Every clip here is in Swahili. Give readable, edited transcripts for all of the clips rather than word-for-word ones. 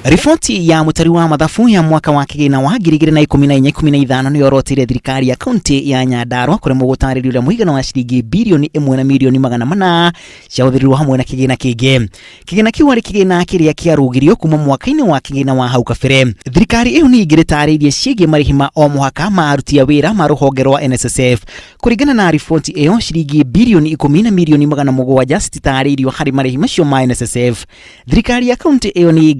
Riboti ya mutari wa mathabu ya mwaka wa kigina wa 2014-15 ni yorotire thirikari ya kaunti ya Nyandarua kuri mugutariria muigana wa ciringi bilioni 1 na milioni 400 cia uthirirwo hamwe na kigina kingi. Kigina kiu ari kigina kiria kiarugirio kuma mwaka-ini wa kigina wa hau kabere. Thirikari iyo ni igiritarĩirie ciĩgiĩ marĩhi ma o mũhaka ma aruti a wĩra ma rũhonge rwa NSSF. Kũringana na riboti iyo, ciringi bilioni 10 na milioni 700 cititarĩirio harĩ marĩhi macio ma NSSF. Thirikari ya kaunti iyo ni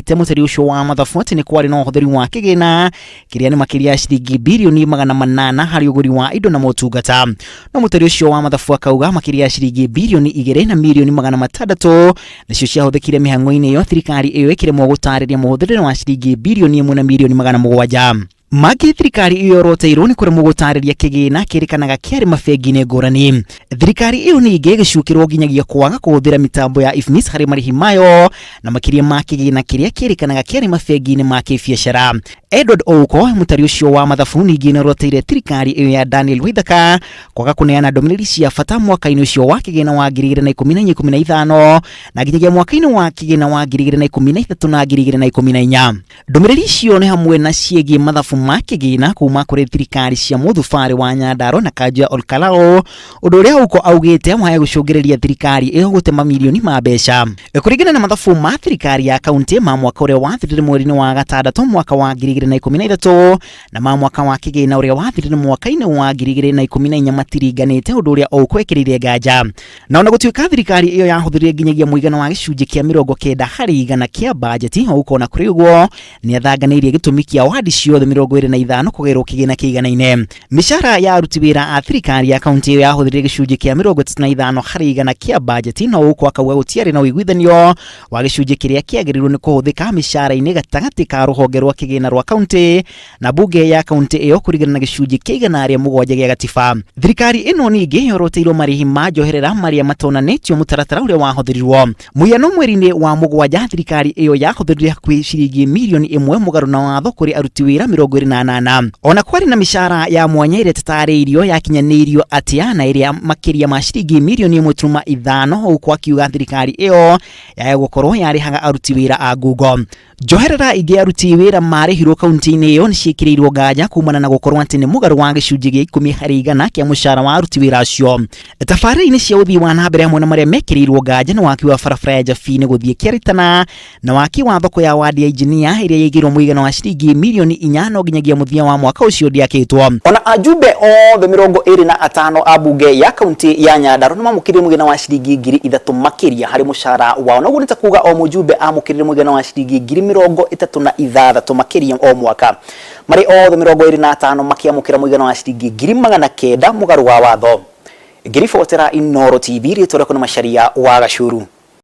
ĩrĩte mutari ucio wa mathabu ati ni kwari na uhuthiri wa kigina kiria ni makiria ciringi bilioni 800 harĩ ũgũri wa indo na motungata. No mutari ucio wa mathabu akauga makiria ciringi bilioni 2 na milioni 600 nicio ciahuthikire mĩhang'o-inĩ iyo thirikari iyo ĩkĩremwo gũtarĩria mũhũthĩrĩre wa ciringi bilioni 1 na milioni 700. Magi thirikari iyo roteirwo ni kuri mugutariria kigina kirikanaga kiari mabengi-inĩ ngũrani. Thirikari iyo ni igĩgĩcukĩrwo nginyagia kwaga kũhũthĩra mitambo ya IFMIS harĩ marĩhi mayo na makiria ma kigina kiria kirikanaga kiari mabengi-inĩ ma kĩbiacara. Edward Ouko, mutari ucio wa mathabu ningĩ nĩ roteire thirikari iyo ya Daniel Waithaka kwaga kũneana ndũmĩrĩri cia bata mwaka-inĩ ucio wa kigina wa 2014-15 na nginyagia mwaka-inĩ wa kigina wa 2013 na 2014. Ndũmĩrĩri icio nĩ hamwe na ciĩgiĩ mathabu ma kigina kuma kuri thirikari cia mũthubarĩ wa Nyandarua na Kajua Olkalao, ũndũ ũrĩa Ouko augĩte waya gũcũngĩrĩria thirikari iyo gũte mamilioni ma mbeca. Kũringana na mathabu ma thirikari ya kaunti ma mwaka ũrĩa wathirire mweri-inĩ wa gatandatũ mwaka wa 2013 na ma mwaka wa kigina ũrĩa wathirire mwaka-inĩ wa 2014 matiringanĩte, ũndũ ũrĩa Ouko ekĩrĩire nganja. Na ona gũtuĩka thirikari iyo yahũthĩrire nginyagia mũigana wa gĩcunjĩ kĩa 90 harĩ igana kĩa bajeti, Ouko na kũrĩ ũguo nĩ athanganĩirie gĩtũmi kĩa wadi ciothe 25 kũgerwo kigina kĩigana-inĩ. Mĩcara ya aruti wĩra a thirikari ya kaunti iyo yahũthĩrire gĩcunjĩ kĩa 35 harĩ igana kĩa bajeti, no Ouko akauga gũtiarĩ na ũiguithanio wa gĩcunjĩ kĩrĩa kĩagĩrĩirwo nĩ kũhũthĩka mĩcara-inĩ gatagatĩ ka rũhonge rwa kigina rwa kaunti na bunge ya kaunti iyo kũringana na gĩcunjĩ kĩa 107 gĩa gatiba. Thirikari ĩno ningĩ yoroteirwo marĩhi ma njoherera marĩa matonanĩtio mũtaratara ũrĩa wahũthĩrirwo. Mũhiano mweri-inĩ wa mũgwanja thirikari iyo yahũthĩrire hakuhĩ ciringi milioni 1 mũgarũ na watho kũrĩ aruti wĩra 28. Ona kwari na mĩcara ya mwanya ĩrĩa ĩtatarĩirio yakinyanĩirio atĩa na ĩrĩa makiria ma ciringi milioni 1.5, Ouko akiuga thirikari iyo yaya gũkorwo yarĩhaga aruti wĩra a ngungo. Njoherera ingĩ aruti wĩra marĩhirwo kaunti-inĩ iyo nĩ ciĩkĩrĩirwo nganja kumana na gũkorwo atĩ nĩ mũgarũ wa gĩcunjĩ gĩa 10 harĩ igana kĩa mũcara wa aruti wĩra acio. Tabarĩra-inĩ cia ũthii wa na mbere hamwe na marĩa mekĩrĩirwo nganja nĩ waki wa barabara ya Jabi nĩ gũthiĩ Kĩaritana na waki wa thoko ya wadi ya injinia ĩrĩa yaigĩrwo mũigana wa ciringi milioni 4 no nginyagia mũthia wa mwaka ũcio ndĩakĩtwo. Ona ajumbe othe 25 a bunge ya kaunti ya Nyandarua nĩ mamũkĩrire mũigana wa ciringi 3,000 makiria harĩ mũcara wao. Naguo nĩ ta kuga o mũjumbe amũkĩrire mũigana wa ciringi 36,000 makiria o mwaka. Marĩ othe 25 makiamũkĩra mũigana wa ciringi 900 mũgarũ wa watho. Ngĩribotera Inooro TV rĩtwa rĩakwa nĩ Macharia wa Gacuru.